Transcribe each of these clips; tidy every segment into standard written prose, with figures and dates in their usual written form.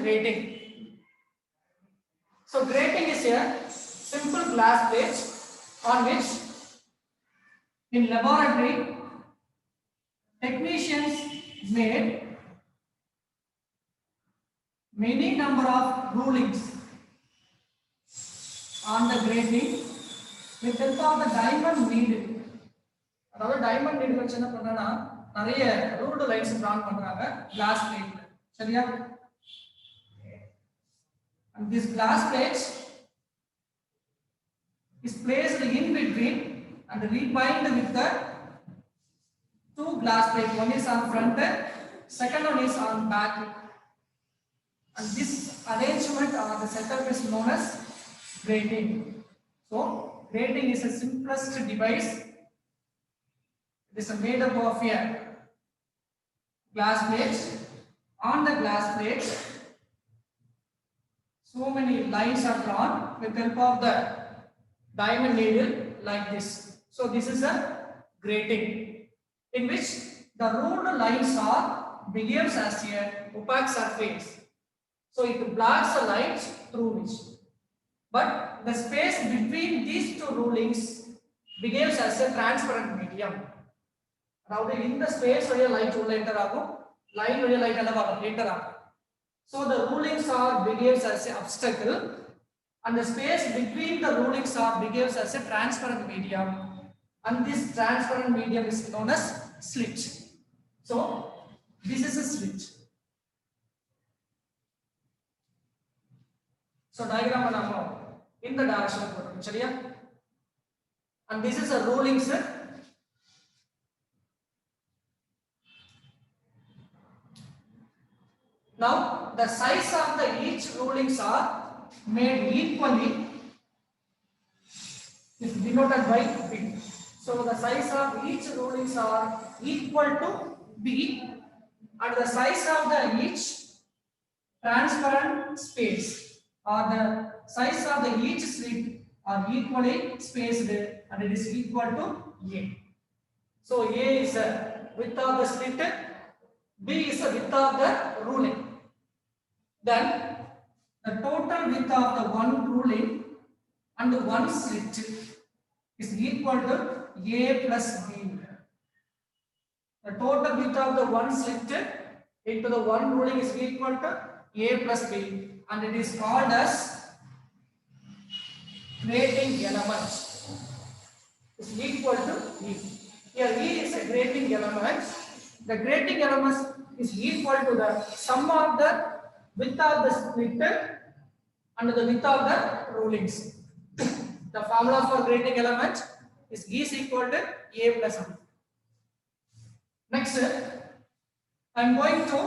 grating. So grating is a simple glass plate on which in laboratory technicians made many number of rulings on the grating with help of the diamond needle. அதாவது diamond needle வச்சு என்ன பண்றாங்கன்னா நிறைய ruled lines டிரான் பண்றாங்க class பிளேட்ல. சரியா? And this glass plate is placed in between and rebind with the two glass plates. One is on front, second one is on back. And this arrangement or the setup is known as grating. So grating is the simplest device. It is made up of a glass plate. On the glass plate, so many lines are drawn with help of the diamond needle like this. So this is a grating in which the ruled lines are behaves as a opaque surface. So it blocks the light through which. But the space between these two rulings behaves as a transparent medium. அதாவது இந்த space வழியா light உள்ள enter ஆகும், line வழியா light என்னவாகும் enter ஆகும். So the rulings are behaves as an obstacle and the space between the rulings are behaves as a transparent medium, and this transparent medium is known as slit. So this is a slit. So diagram நாம இந்த டைரக்ஷன்ல போடுறோம். சரியா? And this is a rulings. Now the size of the each rulings are made equally, is denoted by B. So the size of each rulings are equal to B, and the size of the each transparent space or the size of the each slit are equally spaced, and it is equal to A. So A is the width of the slit, B is the width of the ruling. Then the total width of the one ruling and one slit is equal to A plus B. The total width of the one slit into the one ruling is equal to A plus B, and it is called as grating element. Is equal to E. Here E is a grating element. The grating element is equal to the sum of the width of the slit and the width of the rulings. The formula for grating element is E is equal to A plus B. Next, I am going to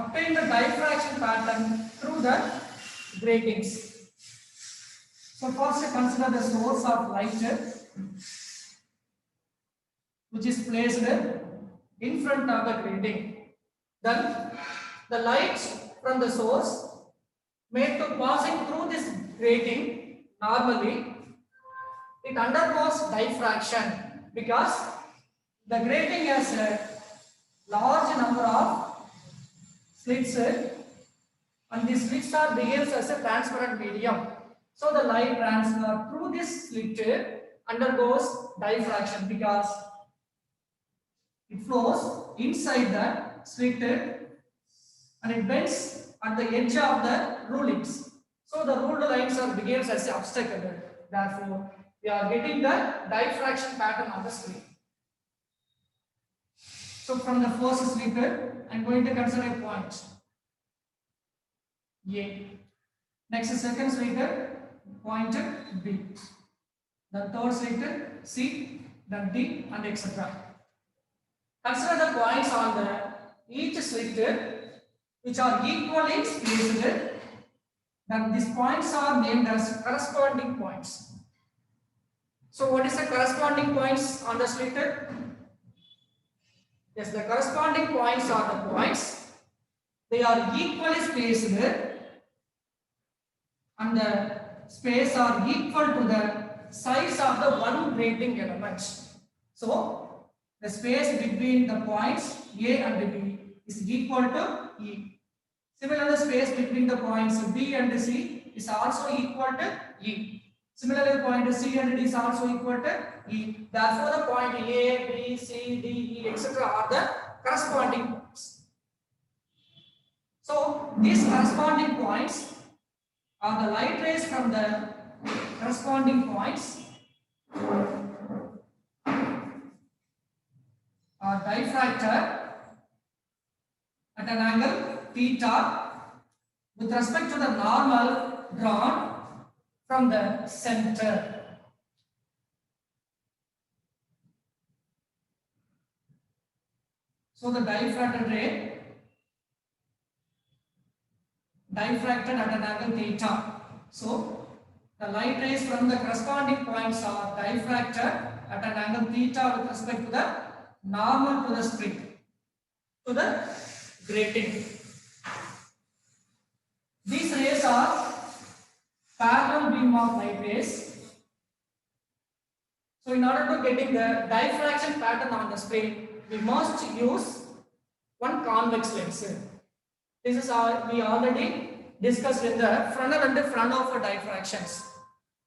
obtain the diffraction pattern through the gratings. So first consider the source of light which is placed in front of the grating. Then the light from the source made to passing through this grating, normally it undergoes diffraction because the grating has a large number of slits, and these slits are behaves as a transparent medium. So the light transfer through this slit undergoes diffraction because it flows inside the slit and it bends at the edge of the rulings. So the ruled lines are behaves as an obstacle. Therefore, we are getting the diffraction pattern on the screen. So from the first slit, I am going to consider a point A. Next second slit, point B. The third slit C, then D, and etc. Consider the points on the each slit which are equally spaced. Then these points are named as corresponding points. So what is the corresponding points on the slit? Yes, the corresponding points are the points. They are equally spaced and the space are equal to the size of the one grating element. So the space between the points A and B is equal to E. Similarly, the space between the points B and C is also equal to E. Similarly, the point C and D is also equal to E. Therefore, the point A, B, C, D, E, etc. are the corresponding points. So, these corresponding points are the light rays from the corresponding points are diffracted at an angle theta with respect to the normal drawn from the center. So the diffracted ray diffracted at an angle theta. So the light rays from the corresponding points are diffracted at an angle theta with respect to the normal to the spring, to the grating. These rays are parallel beam of light rays. So in order to getting the diffraction pattern on the screen, we must use one convex lens. This is we already discussed in the Fresnel and Fraunhofer diffractions.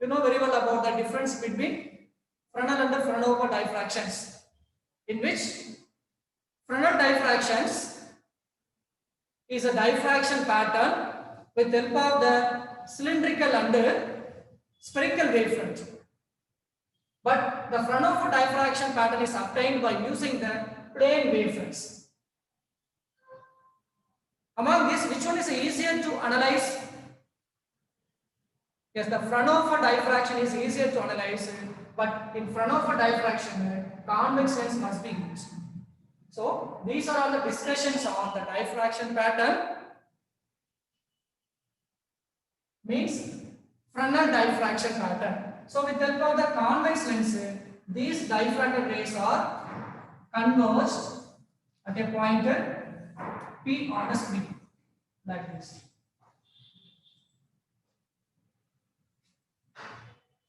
You know very well about the difference between Fresnel and Fraunhofer diffractions, in which Fresnel diffractions is a diffraction pattern with the help of the cylindrical and spherical wavefront. But the Fraunhofer diffraction pattern is obtained by using the plane wavefronts. Among these, which one is easier to analyze? Yes, the Fraunhofer diffraction is easier to analyze, but in Fraunhofer diffraction, convex lens must be used. So, these are all the discussions on the diffraction pattern. Means Fresnel diffraction pattern. So, with the help of the convex lens, these diffracted rays are converged at a point P on the screen, like this.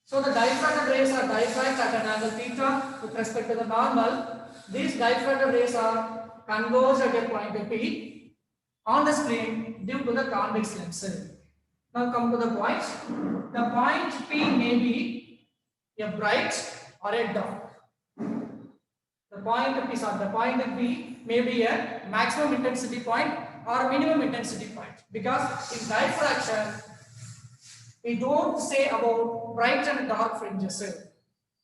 So the diffracted rays are diffract at an angle theta with respect to the normal. These diffracted rays are converged at a point P on the screen due to the convex lens. Now come to the point. The point P may be a bright or a dark. The point P may be a maximum intensity point or minimum intensity point, because in diffraction we don't say about bright and dark fringes,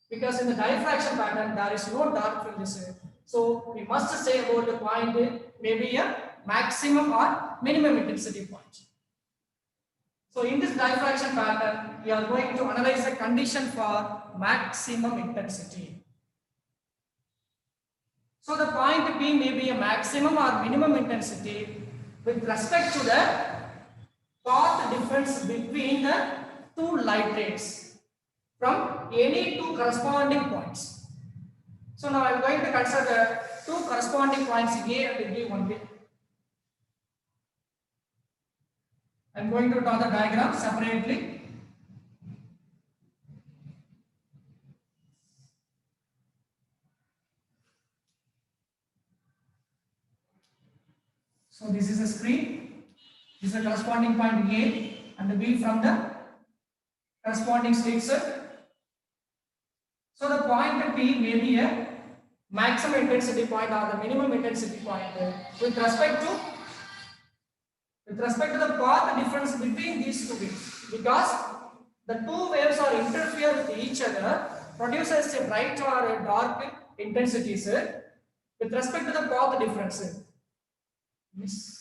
because in the diffraction pattern there is no dark fringes. So we must say about the point maybe a maximum or minimum intensity point. So in this diffraction pattern we are going to analyze the condition for maximum intensity. So the point P may be a maximum or minimum intensity with respect to the path difference between the two light rays from any two corresponding points. So now I am going to consider the two corresponding points A and B only. I am going to draw the diagram separately. So this is a screen. This is the corresponding point A and B from the corresponding slits. So the point P may be a maximum intensity point or the minimum intensity point with respect to the path difference between these two waves, because the two waves are interfere with each other, produces a bright or a dark intensities with respect to the path difference. Yes.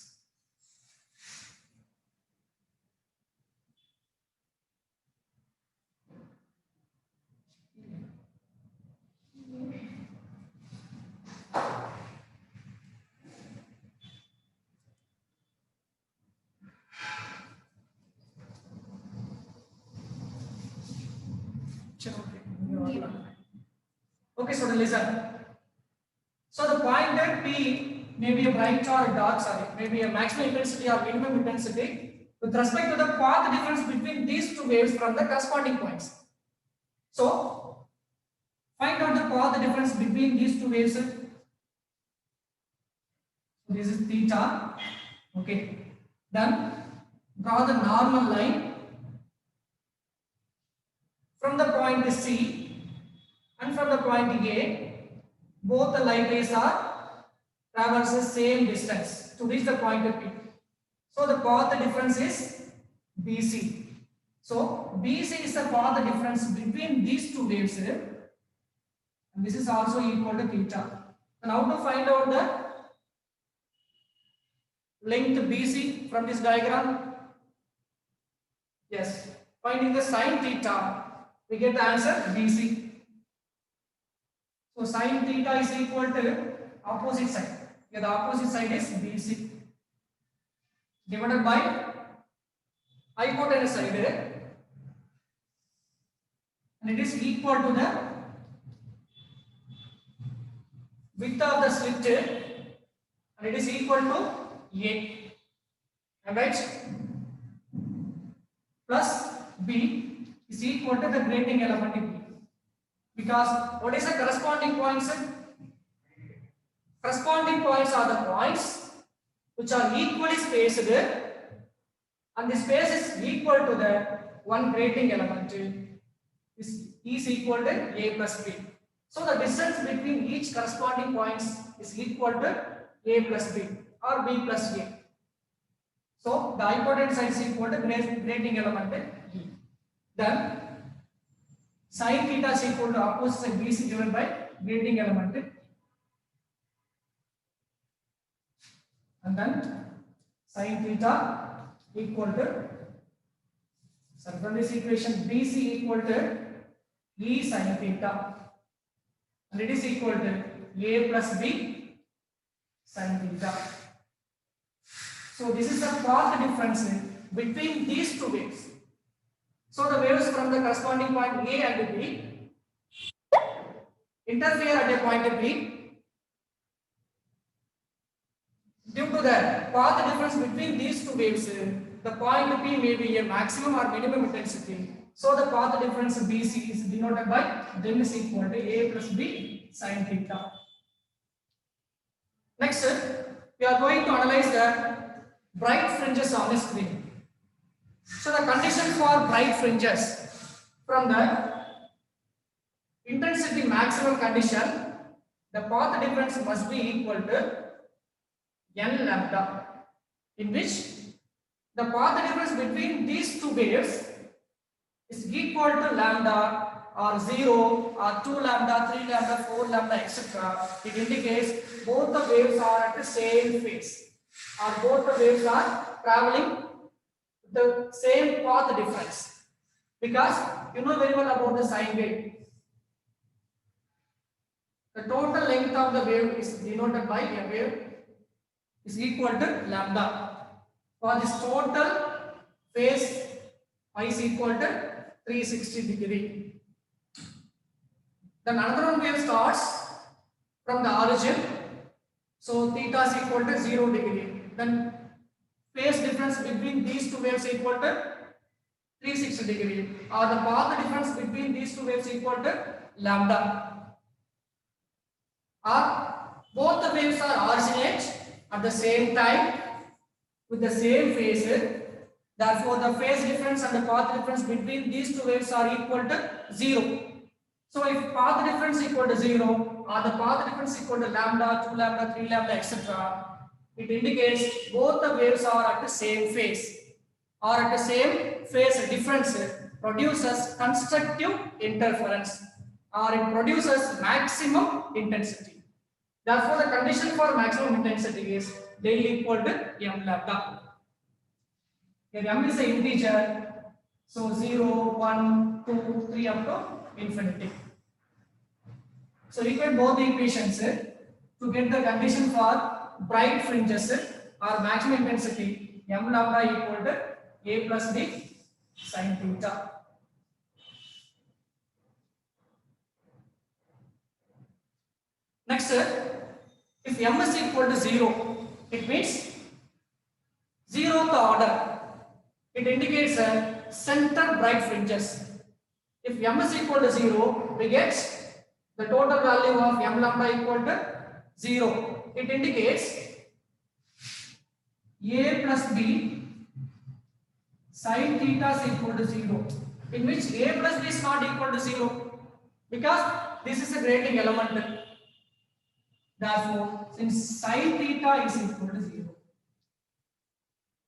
Okay, so listen. So the point at P may be a bright or a dark, maybe a maximum intensity or minimum intensity with respect to the path difference between these two waves from the corresponding points. So find out the path difference between these two waves. So this is theta. Okay. Then draw the normal line from the point C and from the point A. Both the line rays are traverses same distance to reach the point P. So the path difference is BC. So BC is the path difference between these two waves, and this is also equal to theta. And how to find out the length BC from this diagram? Yes, finding the sine theta, we get the answer BC. So sine theta is equal to opposite side. Here the opposite side is BC divided by hypotenuse side, and it is equal to the width of the slit, and it is equal to A. Am I right? Plus B is equal to the grating element B. Because what is the corresponding points? Corresponding points are the points which are equally spaced, and the space is equal to the one grating element is equal to A plus B. So the distance between each corresponding points is equal to A plus B or B plus A. So the hypotenuse side is equal to grating element E. Then sine theta is equal to opposite side BC divided by grating element E. And then sine theta equal to, from this equation, BC equal to E sine theta, and it is equal to A plus B sine theta. So this is the path difference between these two waves. So the waves from the corresponding point A and B interfere at a point B. Due to the path difference between these two waves, the point P may be a maximum or minimum intensity. So the path difference BC is denoted by then is equal to A plus B sine theta. Next, we are going to analyze the bright fringes on the screen. So the condition for bright fringes from the intensity maximum condition, the path difference must be equal to n lambda, in which the path difference between these two waves is equal to lambda or 0 or 2 lambda, 3 lambda, 4 lambda, etc. It indicates both the waves are at the same phase, or both the waves are traveling the same path difference. Because you know very well about the sine wave. The total length of the wave is denoted by a wave is equal to lambda. For this total phase, y is equal to 360 degree. Then another one wave starts from the origin. So theta is equal to 0 degree. Then phase difference between these two waves equal to 360 degree. Or the path difference between these two waves equal to lambda. Or both the waves are originate at the same time with the same phase. Therefore, the phase difference and the path difference between these two waves are equal to 0. So, if path difference equal to 0 or the path difference equal to lambda, 2 lambda, 3 lambda, etc., it indicates both the waves are at the same phase or at the same phase difference produces constructive interference or it produces maximum intensity. Therefore, the condition for maximum intensity is del equal to m lambda. Here m is an integer, so 0, 1, 2, 3 up to infinity. So equate both the equations to get the condition for bright fringes or maximum intensity m lambda equal to a plus b sine theta. Next, if m is equal to 0, it means 0th order. It indicates a center bright fringes. If m is equal to 0, we get the total value of m lambda equal to 0. It indicates a plus b sin theta is equal to 0, in which a plus b is not equal to 0 because this is a grating element. Therefore, since sin theta is equal to 0,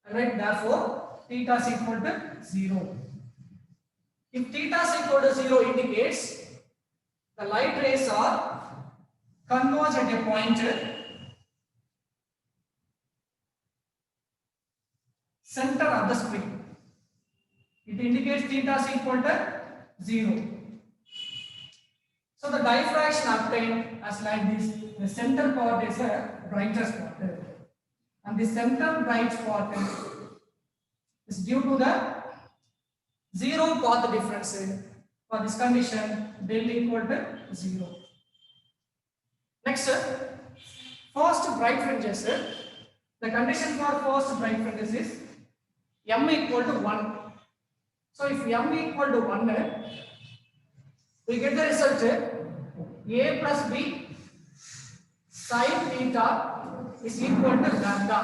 alright, therefore theta is equal to 0. If theta is equal to 0 indicates the light rays are converge at a point center of the screen. It indicates theta is equal to 0. So the diffraction obtained as like this. The center part is a brighter spot, and the center bright spot is due to the zero path difference. For this condition, del equal to 0. Next, first bright fringes. The condition for first bright fringes is m equal to 1. So if m equal to 1, we get the result a plus b sin theta is equal to lambda,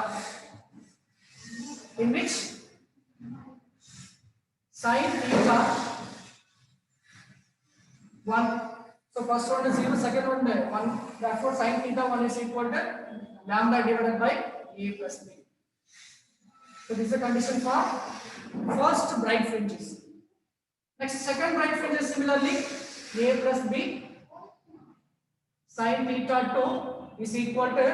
in which sin theta 1. So first one is 0, second one 1. Therefore sin theta 1 is equal to lambda divided by a plus b. So this is the condition for first bright fringes. Next, second bright fringes similarly a plus b sin theta 2 is equal to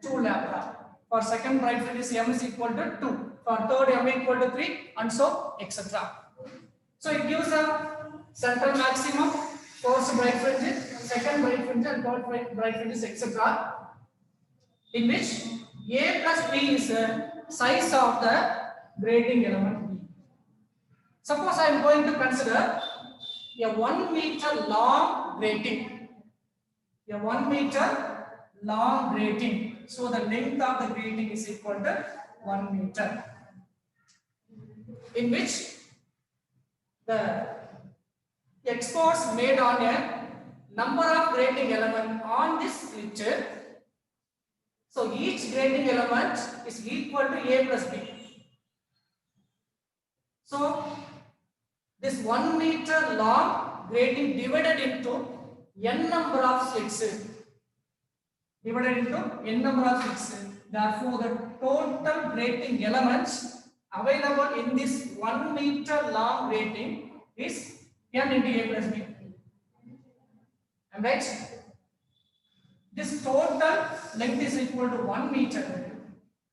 2 lambda. For second bright fringe m is equal to 2. For third m equal to 3 and so etc. So it gives a central maximum, first bright fringe, second bright fringe and third bright fringe etc. in which a plus b is the size of the grating element b. Suppose I am going to consider a 1 meter long grating. A 1 meter long grating. So the length of the grating is equal to 1 meter. In which the exports made on a number of grating elements on this slit. So each grating element is equal to a plus b. So this 1 meter long grating divided into n number of slits. Divided into n number of slits. Therefore, the total grating elements available in this 1 meter long grating is n into a plus b. Am I right? This total length is equal to 1 meter.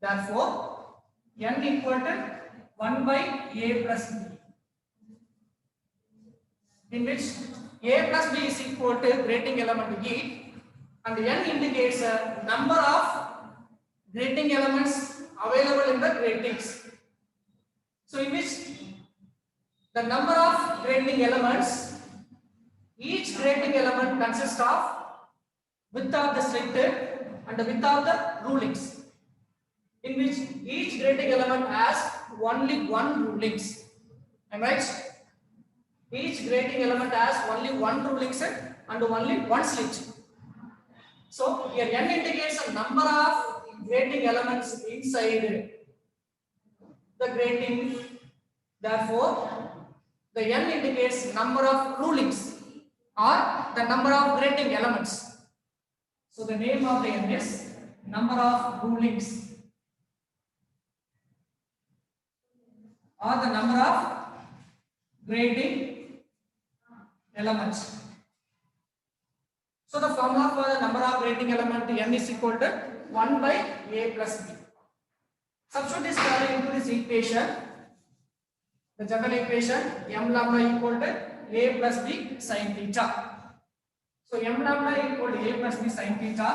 Therefore, n equal to 1 by a plus b. In which a plus b is equal to grating element e, and n indicates a number of grating elements available in the gratings. So in which the number of grating elements, each grating element consists of width of the slit and the width of the rulings, in which each grating element has only one rulings. Am I right? Each grating element has only one rulings and only one slit. So here n indicates a number of grating elements inside the grating. Therefore, the n indicates number of rulings or the number of grating elements. So the name of the n is number of rulings or the number of grating elements. So the formula for the number of grating element n is equal to 1 by a plus b. Substitute this value into this equation. The general equation m lambda equal to a plus b sin theta. So m lambda equal to a plus b sin theta.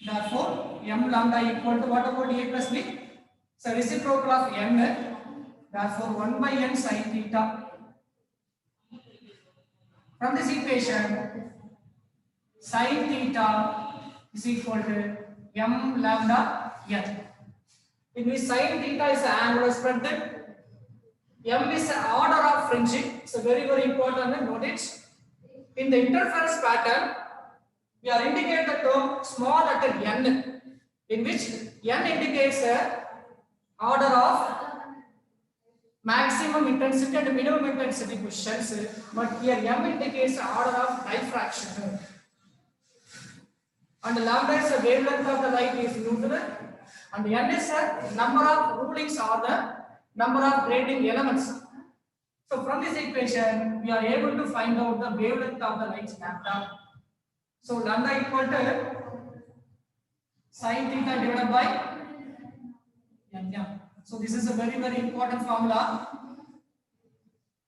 Therefore, m lambda equal to what about a plus b? So reciprocal of n. Therefore, 1 by n sin theta. From this equation, sin theta is equal to m lambda n. In which sin theta is the angular spread, m is the order of fringing. So very important, note it. In the interference pattern, we are indicating the term small letter n. in which N indicates a order of maximum intensity and minimum intensity questions, but here M indicates order of diffraction. And lambda is the wavelength of the light is used, and N is the number of rulings or the number of grating elements. So from this equation, we are able to find out the wavelength of the light lambda. So lambda equal to sin theta divided by N. So this is a very, very important formula.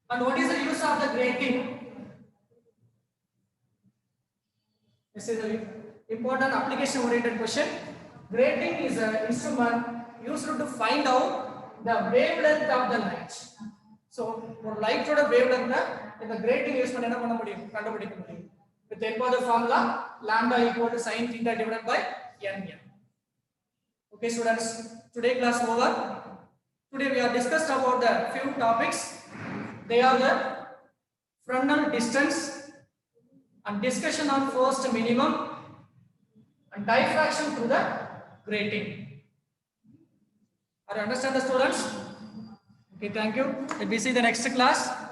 And what is the use of the grating? This is an important application oriented question. Grating is an instrument used to find out the wavelength of the light. So for light wavelength, the grating use with the help of the formula lambda equal to sin theta divided by N. Okay students, today class over. Today we have discussed about the few topics. They are the Fresnel distance and discussion on first minimum and diffraction through the grating. Are you understand the students? Okay, thank you. Let me see the next class.